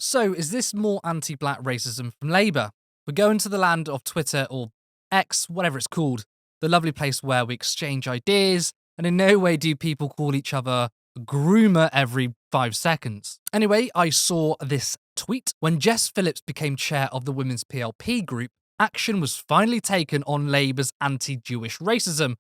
So, is this more anti-black racism from Labour? We're going to the land of Twitter, or X, whatever it's called, the lovely place where we exchange ideas, and in no way do people call each other groomer every 5 seconds. Anyway, I saw this tweet. When Jess Phillips became chair of the Women's PLP group, action was finally taken on Labour's anti-Jewish racism.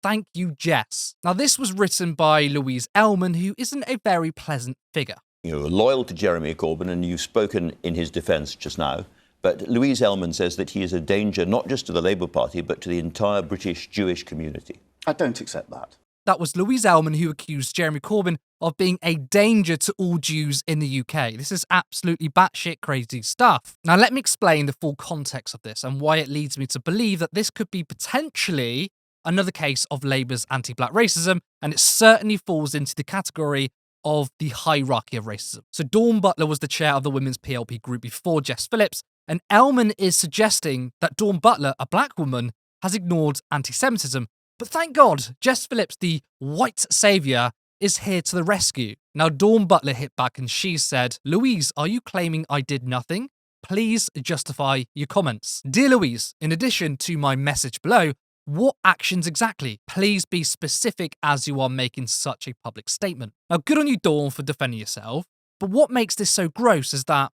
Thank you, Jess. Now, this was written by Louise Ellman, who isn't a very pleasant figure. You're loyal to Jeremy Corbyn, and you've spoken in his defence just now. But Louise Ellman says that he is a danger not just to the Labour Party, but to the entire British Jewish community. I don't accept that. That was Louise Ellman who accused Jeremy Corbyn of being a danger to all Jews in the UK. This is absolutely batshit crazy stuff. Now, let me explain the full context of this and why it leads me to believe that this could be potentially another case of Labour's anti-black racism, and it certainly falls into the category of the hierarchy of racism. So Dawn Butler was the chair of the Women's PLP group before Jess Phillips, and Ellman is suggesting that Dawn Butler, a black woman, has ignored anti-Semitism. But thank God, Jess Phillips, the white saviour, is here to the rescue. Now, Dawn Butler hit back and she said, "Louise, are you claiming I did nothing? Please justify your comments." Dear Louise, in addition to my message below, what actions exactly? Please be specific as you are making such a public statement. Now, good on you, Dawn, for defending yourself, but what makes this so gross is that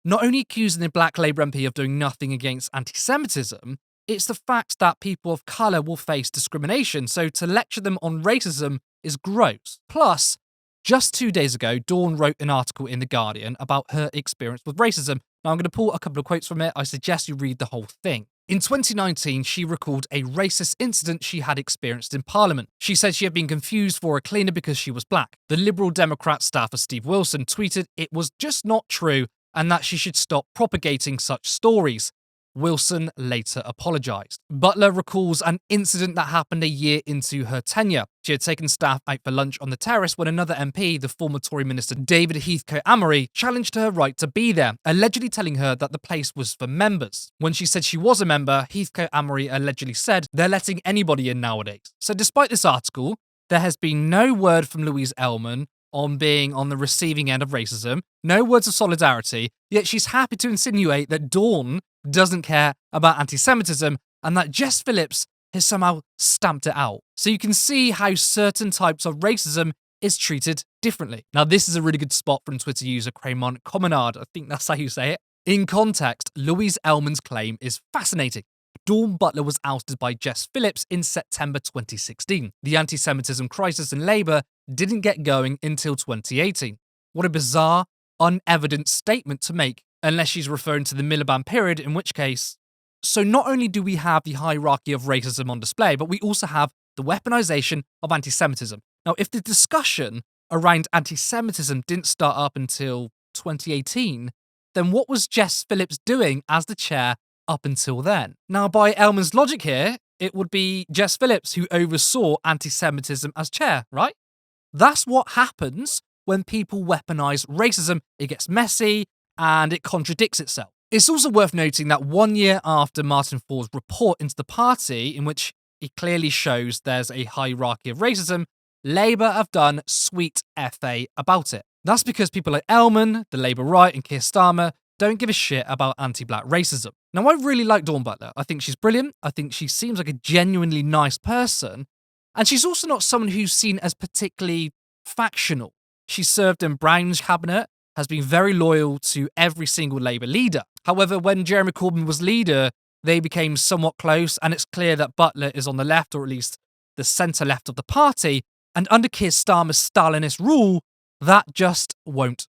not only accusing the black Labour MP of doing nothing against anti-Semitism, it's the fact that people of colour will face discrimination, so to lecture them on racism is gross. Plus, just 2 days ago, Dawn wrote an article in The Guardian about her experience with racism. Now, I'm going to pull a couple of quotes from it. I suggest you read the whole thing. In 2019, she recalled a racist incident she had experienced in Parliament. She said she had been confused for a cleaner because she was black. The Liberal Democrat staffer Steve Wilson tweeted it was just not true and that she should stop propagating such stories. Wilson later apologised. Butler recalls an incident that happened a year into her tenure. She had taken staff out for lunch on the terrace when another MP, the former Tory minister David Heathcote-Amory, challenged her right to be there, allegedly telling her that the place was for members. When she said she was a member, Heathcote-Amory allegedly said they're letting anybody in nowadays. So despite this article, there has been no word from Louise Ellman on being on the receiving end of racism, no words of solidarity, yet she's happy to insinuate that Dawn doesn't care about anti-Semitism and that Jess Phillips has somehow stamped it out. So you can see how certain types of racism is treated differently. Now, this is a really good spot from Twitter user Cremon Comenard. I think that's how you say it. In context, Louise Ellman's claim is fascinating. Dawn Butler was ousted by Jess Phillips in September 2016. The anti-Semitism crisis in Labour didn't get going until 2018. What a bizarre, unevident statement to make, unless she's referring to the Miliband period, in which case... So not only do we have the hierarchy of racism on display, but we also have the weaponization of anti-Semitism. Now, if the discussion around anti-Semitism didn't start up until 2018, then what was Jess Phillips doing as the chair up until then? Now, by Ellman's logic here, it would be Jess Phillips who oversaw anti-Semitism as chair, right? That's what happens when people weaponize racism. It gets messy and it contradicts itself. It's also worth noting that 1 year after Martin Ford's report into the party, in which he clearly shows there's a hierarchy of racism, Labour have done sweet FA about it. That's because people like Ellman, the Labour right, and Keir Starmer don't give a shit about anti-black racism. Now, I really like Dawn Butler. I think she's brilliant. I think she seems like a genuinely nice person. And she's also not someone who's seen as particularly factional. She served in Brown's cabinet, has been very loyal to every single Labour leader. However, when Jeremy Corbyn was leader, they became somewhat close, and it's clear that Butler is on the left, or at least the centre-left of the party, and under Keir Starmer's Stalinist rule, that just won't